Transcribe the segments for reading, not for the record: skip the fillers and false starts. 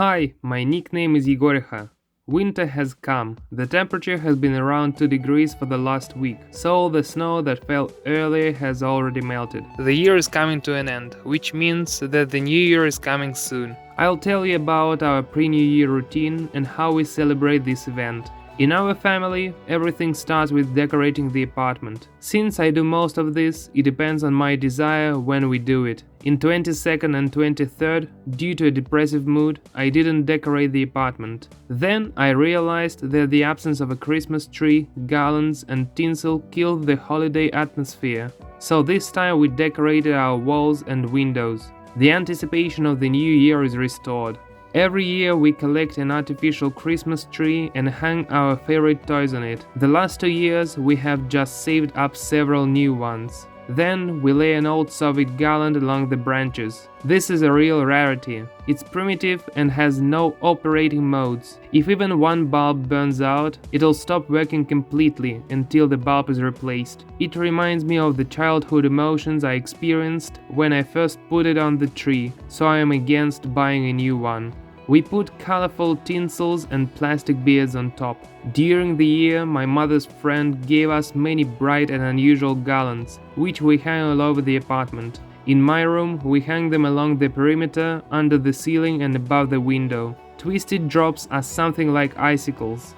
Hi, my nickname is Egorixa. Winter has come. The temperature has been around 2 degrees for the last week, so all the snow that fell earlier has already melted. The year is coming to an end, which means that the new year is coming soon. I'll tell you about our pre-New Year routine and how we celebrate this event. In our family, everything starts with decorating the apartment. Since I do most of this, it depends on my desire when we do it. In 22nd and 23rd, due to a depressive mood, I didn't decorate the apartment. Then I realized that the absence of a Christmas tree, garlands and tinsel killed the holiday atmosphere. So this time we decorated our walls and windows. The anticipation of the new year is restored. Every year we collect an artificial Christmas tree and hang our favorite toys on it. The last 2 years we have just saved up several new ones. Then we lay an old Soviet garland along the branches. This is a real rarity. It's primitive and has no operating modes. If even one bulb burns out, it'll stop working completely until the bulb is replaced. It reminds me of the childhood emotions I experienced when I first put it on the tree, so I am against buying a new one. We put colorful tinsels and plastic beads on top. During the year, my mother's friend gave us many bright and unusual garlands, which we hang all over the apartment. In my room, we hang them along the perimeter, under the ceiling and above the window. Twisted drops are something like icicles.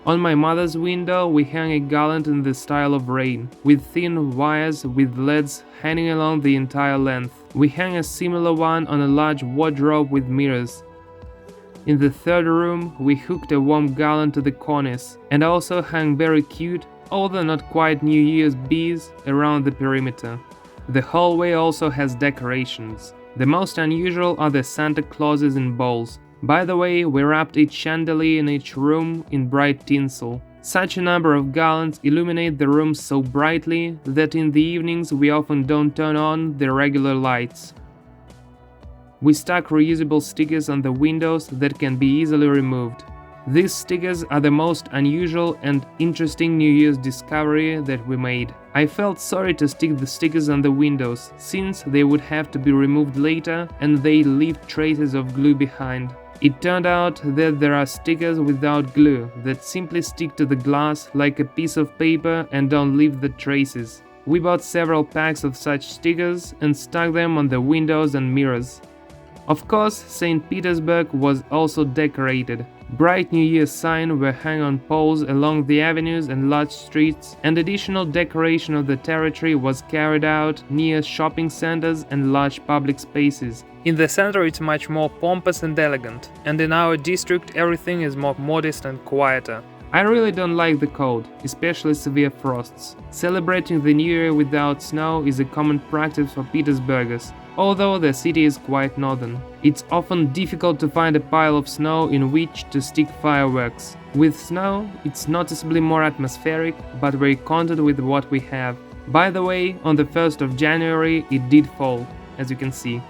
On my mother's window, we hang a garland in the style of rain, with thin wires with leads hanging along the entire length. We hang a similar one on a large wardrobe with mirrors. In the third room, we hooked a warm garland to the cornice, and also hang very cute, although not quite New Year's bees, around the perimeter. The hallway also has decorations. The most unusual are the Santa Clauses in bowls. By the way, we wrapped each chandelier in each room in bright tinsel. Such a number of garlands illuminate the rooms so brightly that in the evenings we often don't turn on the regular lights. We stuck reusable stickers on the windows that can be easily removed. These stickers are the most unusual and interesting New Year's discovery that we made. I felt sorry to stick the stickers on the windows, since they would have to be removed later and they leave traces of glue behind. It turned out that there are stickers without glue that simply stick to the glass like a piece of paper and don't leave the traces. We bought several packs of such stickers and stuck them on the windows and mirrors. Of course, St. Petersburg was also decorated. Bright New Year signs were hung on poles along the avenues and large streets, and additional decoration of the territory was carried out near shopping centers and large public spaces. In the center it's much more pompous and elegant, and in our district everything is more modest and quieter. I really don't like the cold, especially severe frosts. Celebrating the New Year without snow is a common practice for Petersburgers, although the city is quite northern. It's often difficult to find a pile of snow in which to stick fireworks. With snow, it's noticeably more atmospheric, but we're content with what we have. By the way, on the 1st of January it did fall, as you can see.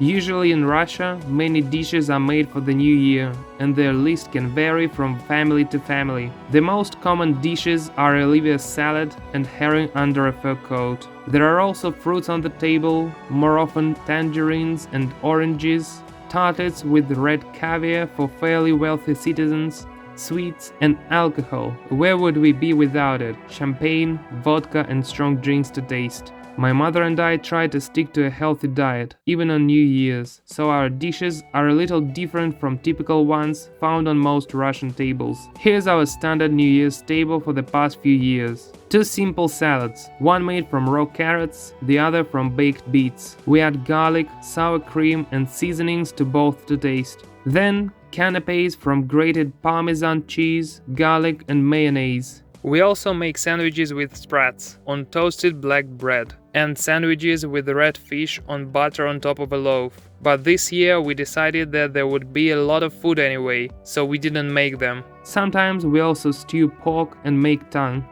Usually in Russia, many dishes are made for the new year, and their list can vary from family to family. The most common dishes are a liver salad and herring under a fur coat. There are also fruits on the table, more often tangerines and oranges, tartlets with red caviar for fairly wealthy citizens, sweets and alcohol. Where would we be without it? Champagne, vodka and strong drinks to taste. My mother and I try to stick to a healthy diet, even on New Year's, so our dishes are a little different from typical ones found on most Russian tables. Here's our standard New Year's table for the past few years. 2 simple salads, one made from raw carrots, the other from baked beets. We add garlic, sour cream and seasonings to both to taste. Then, canapes from grated Parmesan cheese, garlic and mayonnaise. We also make sandwiches with sprats on toasted black bread, and sandwiches with red fish on butter on top of a loaf. But this year we decided that there would be a lot of food anyway, so we didn't make them. Sometimes we also stew pork and make tongue.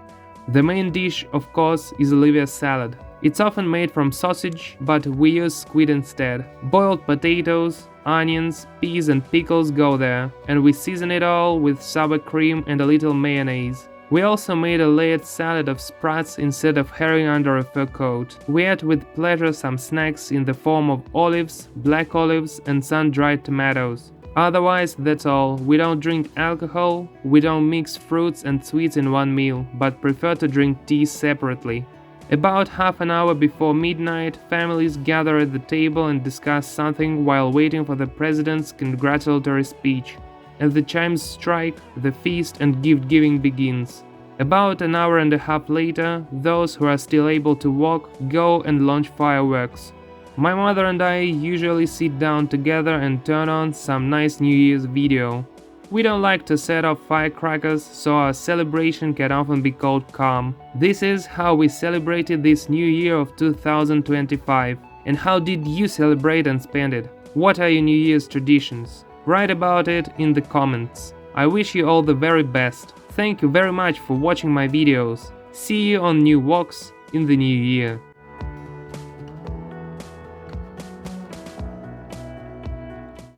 The main dish, of course, is liver salad. It's often made from sausage, but we use squid instead. Boiled potatoes, onions, peas and pickles go there, and we season it all with sour cream and a little mayonnaise. We also made a layered salad of sprouts instead of hurrying under a fur coat. We ate with pleasure some snacks in the form of olives, black olives, and sun-dried tomatoes. Otherwise, that's all. We don't drink alcohol, we don't mix fruits and sweets in one meal, but prefer to drink tea separately. About half an hour before midnight, families gather at the table and discuss something while waiting for the president's congratulatory speech. As the chimes strike, the feast and gift-giving begins. About an hour and a half later, those who are still able to walk go and launch fireworks. My mother and I usually sit down together and turn on some nice New Year's video. We don't like to set off firecrackers, so our celebration can often be called calm. This is how we celebrated this new year of 2025. And how did you celebrate and spend it? What are your New Year's traditions? Write about it in the comments. I wish you all the very best. Thank you very much for watching my videos. See you on new walks in the new year.